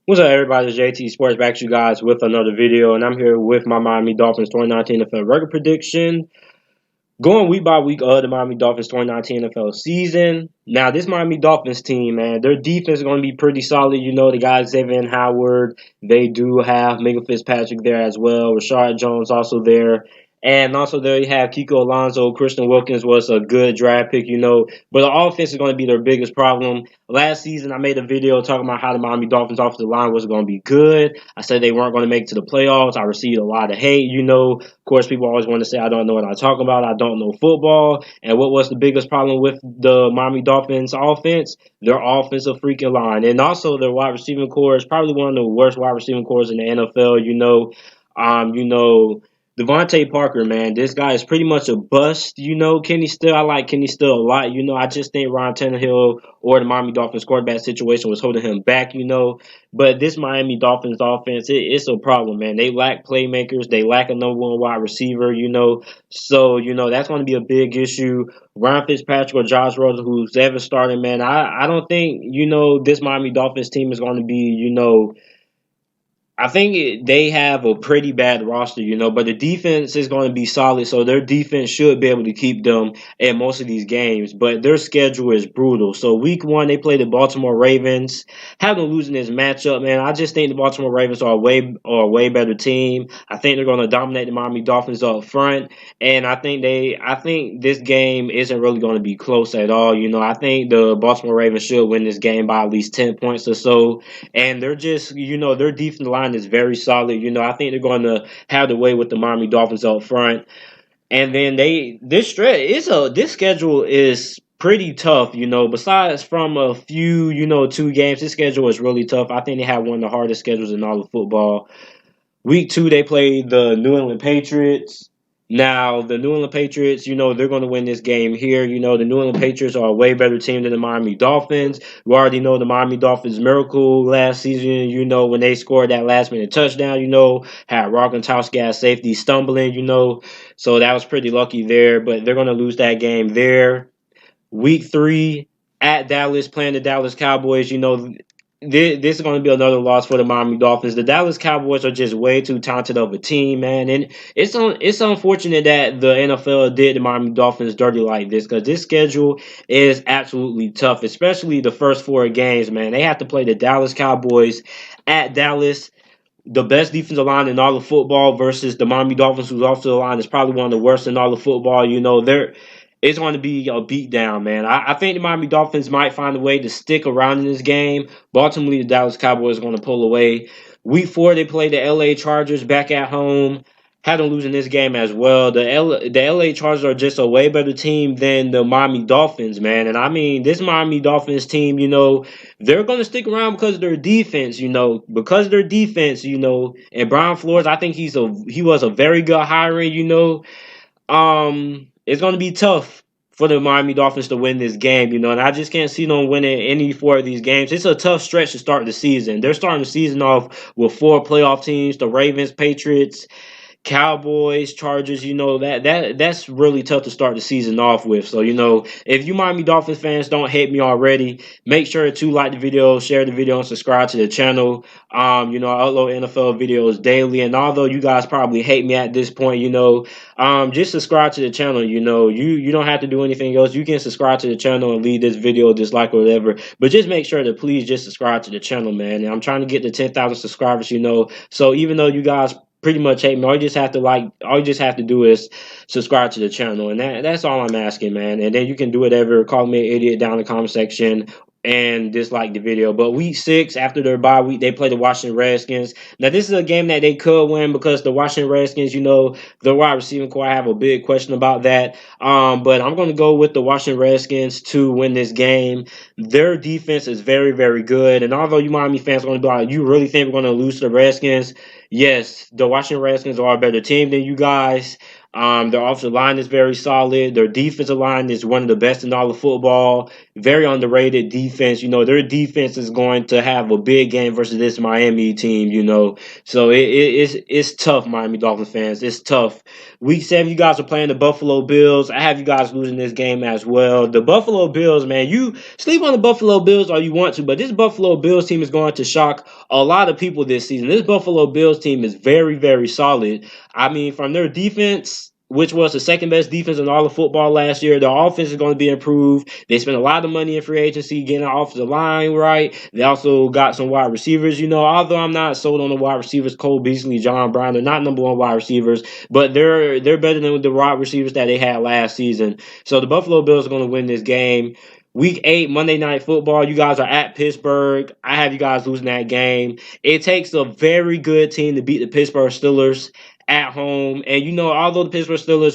What's up, everybody? It's JT Sports back to you guys with another video, and I'm here with my Miami Dolphins 2019 NFL record prediction. Going week by week of the Miami Dolphins 2019 NFL season. Now, this Miami Dolphins team, man, their defense is going to be pretty solid. You know, the guys Xavier Howard, they do have Minka Fitzpatrick there as well. Rashard Jones also there. And also there you have Kiko Alonso. Christian Wilkins was a good draft pick, you know. But the offense is going to be their biggest problem. Last season, I made a video talking about how the Miami Dolphins offensive line was going to be good. I said they weren't going to make it to the playoffs. I received a lot of hate, you know. Of course, people always want to say I don't know what I'm talking about. I don't know football. And what was the biggest problem with the Miami Dolphins offense? Their offensive freaking line. And also their wide receiving core is probably one of the worst wide receiving cores in the NFL, Devontae Parker, man, this guy is pretty much a bust. I like Kenny Still a lot. I just think Ryan Tannehill or the Miami Dolphins quarterback situation was holding him back, But this Miami Dolphins offense, it's a problem, man. They lack playmakers. They lack a number one wide receiver, So, that's going to be a big issue. Ryan Fitzpatrick or Josh Rosen, who's ever starting, man, I don't think, this Miami Dolphins team is going to be. I think they have a pretty bad roster, but the defense is going to be solid, so their defense should be able to keep them in most of these games. But their schedule is brutal. So week one, they play the Baltimore Ravens. Have them losing this matchup, man. I just think the Baltimore Ravens are a way better team. I think they're going to dominate the Miami Dolphins up front, and I think this game isn't really going to be close at all. I think the Baltimore Ravens should win this game by at least 10 points or so. And they're just, their defensive line is very solid. I think they're going to have the way with the Miami Dolphins up front. And then this schedule is pretty tough, besides from a few, 2 games, this schedule is really tough. I think they have one of the hardest schedules in all of football. Week 2, they play the New England Patriots. Now, the New England Patriots, they're going to win this game here. The New England Patriots are a way better team than the Miami Dolphins. We already know the Miami Dolphins miracle last season, when they scored that last-minute touchdown, had Gronkowski at safety stumbling, So that was pretty lucky there, but they're going to lose that game there. Week 3, at Dallas, playing the Dallas Cowboys, this is going to be another loss for the Miami Dolphins. The Dallas Cowboys are just way too talented of a team, man. And it's unfortunate that the NFL did the Miami Dolphins dirty like this, because this schedule is absolutely tough, especially the first 4 games, man. They have to play the Dallas Cowboys at Dallas, the best defensive line in all of football, versus the Miami Dolphins, whose offensive line is probably one of the worst in all of football. It's going to be a beatdown, man. I think the Miami Dolphins might find a way to stick around in this game, but ultimately the Dallas Cowboys are going to pull away. Week 4, they play the LA Chargers back at home. Had them losing this game as well. The LA Chargers are just a way better team than the Miami Dolphins, man. And I mean, this Miami Dolphins team, they're going to stick around because of their defense, And Brian Flores, I think he was a very good hiring, It's going to be tough for the Miami Dolphins to win this game, and I just can't see them winning any 4 of these games. It's a tough stretch to start the season. They're starting the season off with 4 playoff teams: the Ravens, Patriots, Cowboys, Chargers. That's really tough to start the season off with. So, if you Miami Dolphins fans don't hate me already, make sure to like the video, share the video, and subscribe to the channel. I upload NFL videos daily, and although you guys probably hate me at this point, just subscribe to the channel. You don't have to do anything else. You can subscribe to the channel and leave this video, dislike, or whatever. But just make sure to please just subscribe to the channel, man. And I'm trying to get to 10,000 subscribers. So even though you guys pretty much hate me, all you just have to do is subscribe to the channel, and that's all I'm asking, man. And then you can do whatever, call me an idiot down in the comment section, and dislike the video. But week 6, after their bye week, they play the Washington Redskins. Now, this is a game that they could win, because the Washington Redskins, the wide receiving core, I have a big question about that. But I'm going to go with the Washington Redskins to win this game. Their defense is very, very good. And although you Miami fans are going to be like, you really think we're going to lose to the Redskins? Yes, the Washington Redskins are a better team than you guys. Their offensive line is very solid. Their defensive line is one of the best in all of football. Very underrated defense. Their defense is going to have a big game versus this Miami team. So it's tough, Miami Dolphins fans. It's tough. Week 7, you guys are playing the Buffalo Bills. I have you guys losing this game as well. The Buffalo Bills, man, you sleep on the Buffalo Bills all you want to, but this Buffalo Bills team is going to shock a lot of people this season. This Buffalo Bills team is very, very solid. I mean, from their defense, which was the second best defense in all of football last year, their offense is going to be improved. They spent a lot of money in free agency getting the offensive line right. They also got some wide receivers. Although I'm not sold on the wide receivers, Cole Beasley, John Brown, they're not number one wide receivers, but they're better than the wide receivers that they had last season. So the Buffalo Bills are going to win this game. Week 8, Monday Night Football, you guys are at Pittsburgh. I have you guys losing that game. It takes a very good team to beat the Pittsburgh Steelers at home. And, although the Pittsburgh Steelers,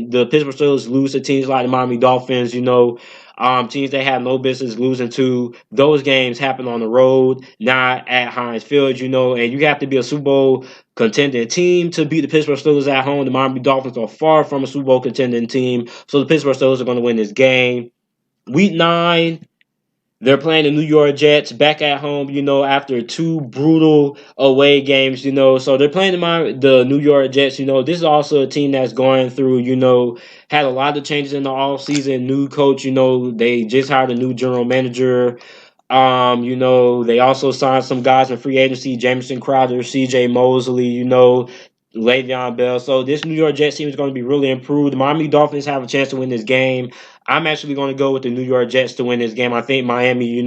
the Pittsburgh Steelers lose to teams like the Miami Dolphins, teams they have no business losing to. Those games happen on the road, not at Heinz Field, and you have to be a Super Bowl contending team to beat the Pittsburgh Steelers at home. The Miami Dolphins are far from a Super Bowl contending team, so the Pittsburgh Steelers are going to win this game. Week 9, they're playing the New York Jets back at home, after 2 brutal away games, So they're playing the New York Jets, This is also a team that's going through, had a lot of changes in the offseason. New coach, they just hired a new general manager. They also signed some guys in free agency, Jamison Crowder, CJ Mosley, Le'Veon Bell. So this New York Jets team is going to be really improved. The Miami Dolphins have a chance to win this game. I'm actually going to go with the New York Jets to win this game. I think Miami,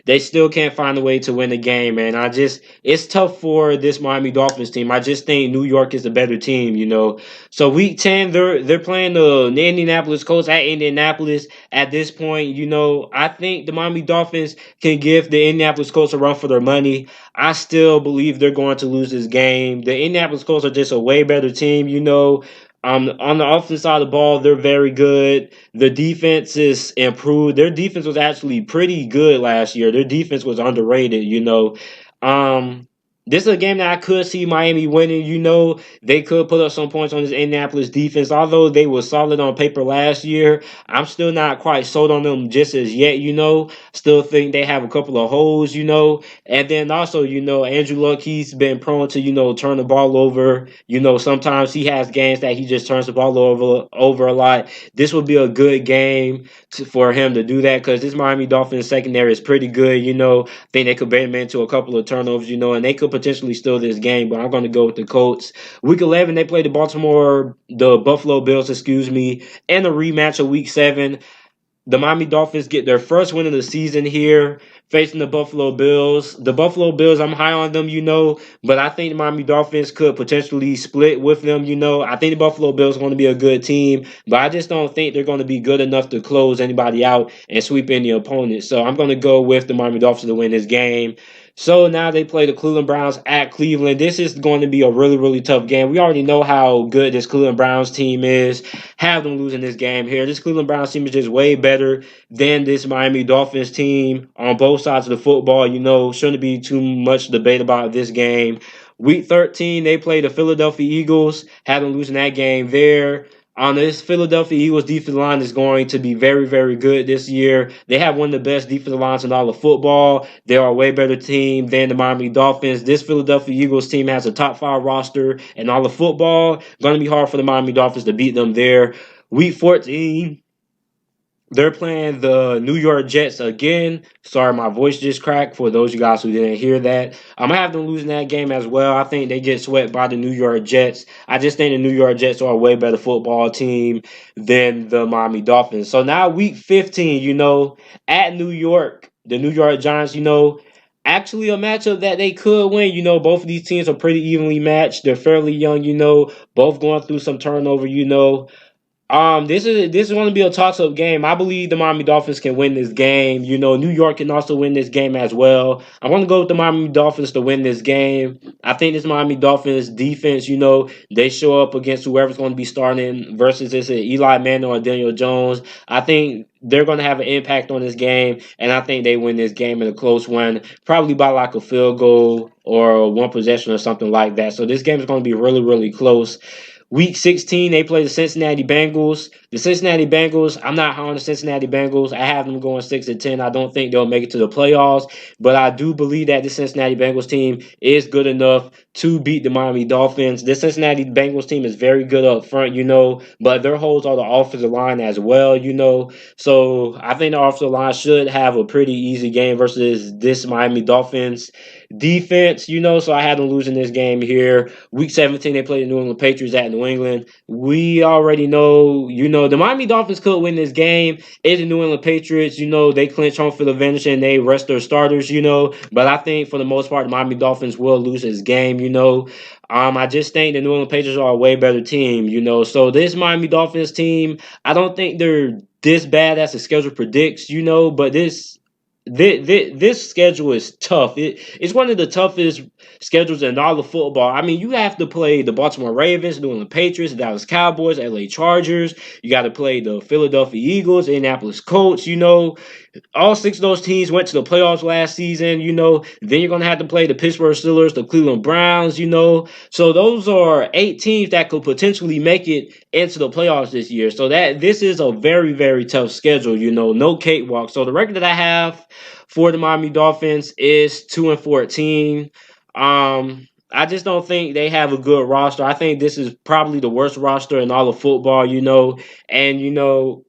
they still can't find a way to win the game, man. It's tough for this Miami Dolphins team. I just think New York is a better team. So week 10, they're playing the Indianapolis Colts at Indianapolis. At this point, I think the Miami Dolphins can give the Indianapolis Colts a run for their money. I still believe they're going to lose this game. The Indianapolis Colts are just a way better team, on the offensive side of the ball, they're very good. The defense is improved. Their defense was actually pretty good last year. Their defense was underrated. This is a game that I could see Miami winning. They could put up some points on this Indianapolis defense. Although they were solid on paper last year, I'm still not quite sold on them just as yet, Still think they have a couple of holes, And then also, Andrew Luck, he's been prone to, turn the ball over. Sometimes he has games that he just turns the ball over a lot. This would be a good game for him to do that because this Miami Dolphins secondary is pretty good, I think they could bait him into a couple of turnovers, and they could potentially steal this game, but I'm going to go with the Colts. Week 11, they play the Buffalo Bills, in a rematch of Week 7. The Miami Dolphins get their first win of the season here, facing the Buffalo Bills. The Buffalo Bills, I'm high on them, but I think the Miami Dolphins could potentially split with them, I think the Buffalo Bills are going to be a good team, but I just don't think they're going to be good enough to close anybody out and sweep any opponent. So I'm going to go with the Miami Dolphins to win this game. So now they play the Cleveland Browns at Cleveland. This is going to be a really, really tough game. We already know how good this Cleveland Browns team is. Have them losing this game here. This Cleveland Browns team is just way better than this Miami Dolphins team on both sides of the football. Shouldn't be too much debate about this game. Week 13, they play the Philadelphia Eagles. Have them losing that game there. On this Philadelphia Eagles defensive line is going to be very, very good this year. They have one of the best defensive lines in all of football. They are a way better team than the Miami Dolphins. This Philadelphia Eagles team has a top 5 roster in all of football. Going to be hard for the Miami Dolphins to beat them there. Week 14, they're playing the New York Jets again. Sorry, my voice just cracked for those of you guys who didn't hear that. I'm going to have them losing that game as well. I think they get swept by the New York Jets. I just think the New York Jets are a way better football team than the Miami Dolphins. So now week 15, at New York, the New York Giants, actually a matchup that they could win. Both of these teams are pretty evenly matched. They're fairly young, both going through some turnover, This is going to be a toss-up game. I believe the Miami Dolphins can win this game. New York can also win this game as well. I'm going to go with the Miami Dolphins to win this game. I think this Miami Dolphins defense, they show up against whoever's going to be starting versus this Eli Manning or Daniel Jones. I think they're going to have an impact on this game, and I think they win this game in a close one, probably by like a field goal or one possession or something like that. So this game is going to be really, really close. Week 16, they play the Cincinnati Bengals. The Cincinnati Bengals, I'm not high on the Cincinnati Bengals. I have them going 6-10. I don't think they'll make it to the playoffs, but I do believe that the Cincinnati Bengals team is good enough to beat the Miami Dolphins. The Cincinnati Bengals team is very good up front, but their holes are the offensive line as well. So I think the offensive line should have a pretty easy game versus this Miami Dolphins defense. So I had them losing this game here. Week 17, they play the New England Patriots at New England. We already know, the Miami Dolphins could win this game. It's the New England Patriots, they clinch home field advantage and they rest their starters. But I think for the most part, the Miami Dolphins will lose this game. I just think the New England Patriots are a way better team. So this Miami Dolphins team, I don't think they're this bad as the schedule predicts, but this schedule is tough. It's one of the toughest schedules in all of football. I mean, you have to play the Baltimore Ravens, New England Patriots, the Dallas Cowboys, LA Chargers. You got to play the Philadelphia Eagles, Indianapolis Colts. All six of those teams went to the playoffs last season. Then you're going to have to play the Pittsburgh Steelers, the Cleveland Browns. So those are 8 teams that could potentially make it into the playoffs this year. So this is a very, very tough schedule, no cakewalk. So the record that I have for the Miami Dolphins is 2-14. I just don't think they have a good roster. I think this is probably the worst roster in all of football. And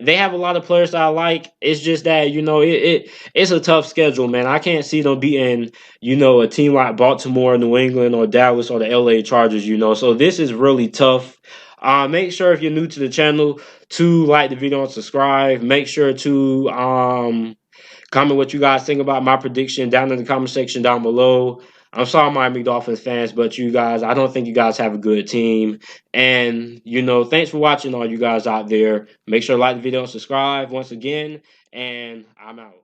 they have a lot of players that I like. It's just that it's a tough schedule, man. I can't see them beating a team like Baltimore, New England, or Dallas, or the LA Chargers. So this is really tough. Make sure if you're new to the channel to like the video and subscribe. Make sure to comment what you guys think about my prediction down in the comment section down below. I'm sorry, Miami Dolphins fans, but you guys, I don't think you guys have a good team. And, thanks for watching, all you guys out there. Make sure to like the video and subscribe once again. And I'm out.